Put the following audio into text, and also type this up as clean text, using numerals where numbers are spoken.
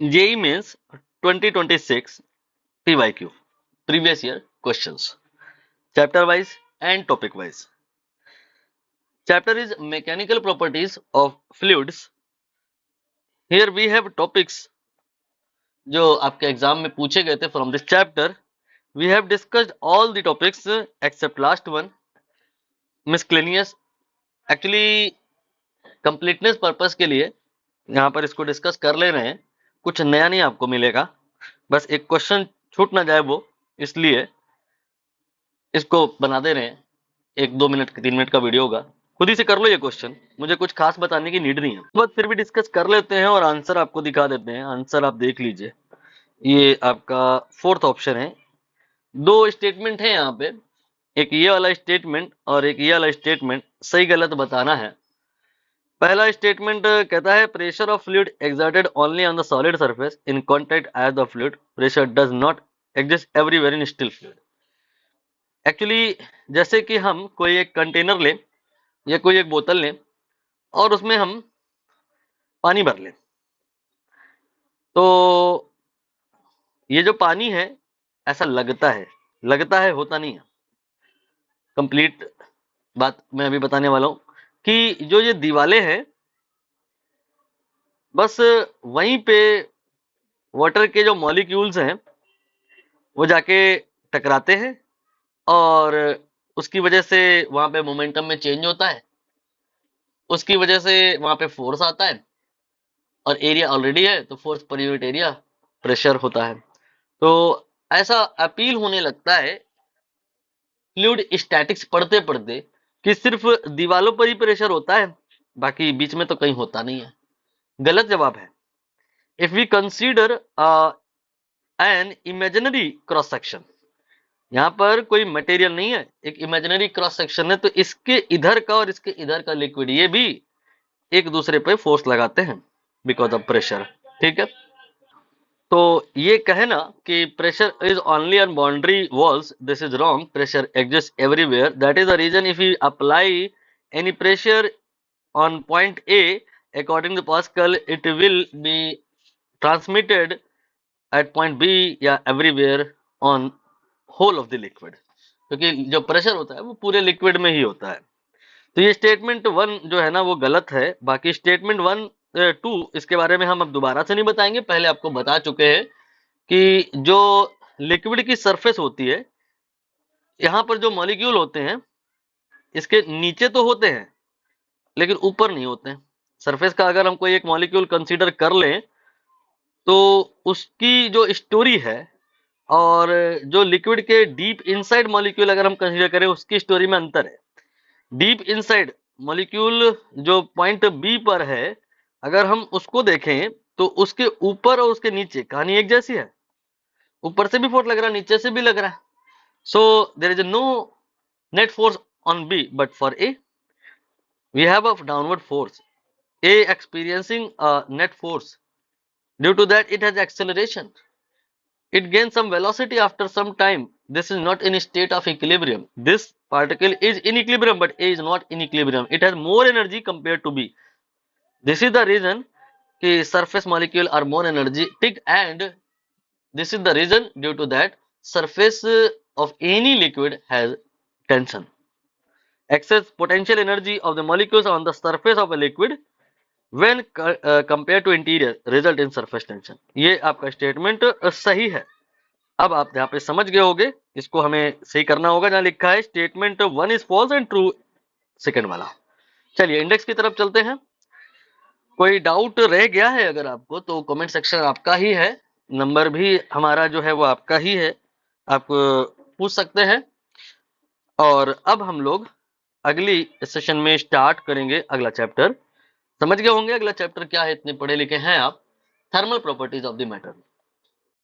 JEE Mains 2026 PYQ previous year questions chapter wise and topic wise. Chapter is mechanical properties of fluids. Here we have topics जो आपके exam में पूछे गए थे from this chapter. We have discussed all the topics except last one, miscellaneous. Actually completeness purpose के लिए यहाँ पर इसको डिस्कस कर ले रहे हैं, कुछ नया नहीं आपको मिलेगा, बस एक क्वेश्चन छूट ना जाए वो इसलिए इसको बना दे रहे हैं। 1-2 मिनट 3 मिनट का वीडियो होगा, खुद ही से कर लो ये क्वेश्चन, मुझे कुछ खास बताने की नीड नहीं है। बस फिर भी डिस्कस कर लेते हैं और आंसर आपको दिखा देते हैं। आंसर आप देख लीजिए, ये आपका फोर्थ ऑप्शन है। दो स्टेटमेंट है यहाँ पे, एक ये वाला स्टेटमेंट और एक ये वाला स्टेटमेंट, सही गलत बताना है। पहला स्टेटमेंट कहता है pressure of fluid exerted only on the solid surface in contact as the fluid pressure does not exist everywhere in still fluid. Actually जैसे कि हम कोई एक कंटेनर लें या कोई एक बोतल लें और उसमें हम पानी भर लें, तो ये जो पानी है ऐसा लगता है होता नहीं है। कंप्लीट बात मैं अभी बताने वाला हूं कि जो ये दीवारें हैं बस वहीं पे वाटर के जो मॉलिक्यूल्स हैं वो जाके टकराते हैं और उसकी वजह से वहां पे मोमेंटम में चेंज होता है, उसकी वजह से वहां पे फोर्स आता है और एरिया ऑलरेडी है तो force per unit area pressure होता है। तो ऐसा अपील होने लगता है फ्लूइड स्टैटिक्स पढ़ते पढ़ते कि सिर्फ दीवारों पर ही प्रेशर होता है, बाकी बीच में तो कहीं होता नहीं है। गलत जवाब है। If we consider an imaginary cross section, यहाँ पर कोई मटेरियल नहीं है, एक इमेजिनरी क्रॉस सेक्शन है, तो इसके इधर का और इसके इधर का लिक्विड ये भी एक दूसरे पे फोर्स लगाते हैं बिकॉज ऑफ प्रेशर। ठीक है, तो ये कहना कि pressure is only on boundary walls, this is wrong. Pressure exist everywhere, that is the reason if you apply any pressure on point A according to Pascal it will be transmitted at point B या everywhere on whole of the liquid, क्योंकि जो pressure होता है वो पूरे liquid में ही होता है। तो ये स्टेटमेंट 1 जो है ना वो गलत है। बाकी स्टेटमेंट 2 इसके बारे में हम अब दोबारा से नहीं बताएंगे, पहले आपको बता चुके हैं कि जो लिक्विड की सरफेस होती है, यहाँ पर जो मॉलिक्यूल होते हैं इसके नीचे तो होते हैं लेकिन ऊपर नहीं होते हैं। सरफेस का अगर हम कोई एक मॉलिक्यूल कंसीडर कर लें तो उसकी जो स्टोरी है और जो लिक्विड के डीप इनसाइड मॉलिक्यूल अगर हम कंसीडर करें उसकी स्टोरी में अंतर है। डीप इनसाइड मॉलिक्यूल जो पॉइंट बी पर है, अगर हम उसको देखें तो उसके ऊपर और उसके नीचे कहानी एक जैसी है, ऊपर से भी फोर्स लग रहा है नीचे से भी लग रहा है। So there is no net force on B but for A we have a downward force. A experiencing a net force. Due to that it has acceleration. It gains some velocity after some time. This is not in a state of equilibrium. This particle is in equilibrium but A is not in equilibrium. It has more energy compared to B. This is the reason कि surface molecule are more energetic, and this is the reason due to that surface of any liquid has tension. Excess potential energy of the molecules on the surface of a liquid when compared to interior result in surface tension. ये आपका statement सही है। अब आप यहाँ पे समझ गए होंगे, इसको हमें सही करना होगा। जहाँ लिखा है statement 1 is false and true second वाला। चलिए इंडेक्स की तरफ चलते हैं। कोई डाउट रह गया है अगर आपको तो कमेंट सेक्शन आपका ही है, नंबर भी हमारा जो है वो आपका ही है, आप पूछ सकते हैं। और अब हम लोग अगली सेशन में स्टार्ट करेंगे अगला चैप्टर। समझ गए होंगे अगला चैप्टर क्या है, इतने पढ़े लिखे हैं आप। Thermal properties of the matter.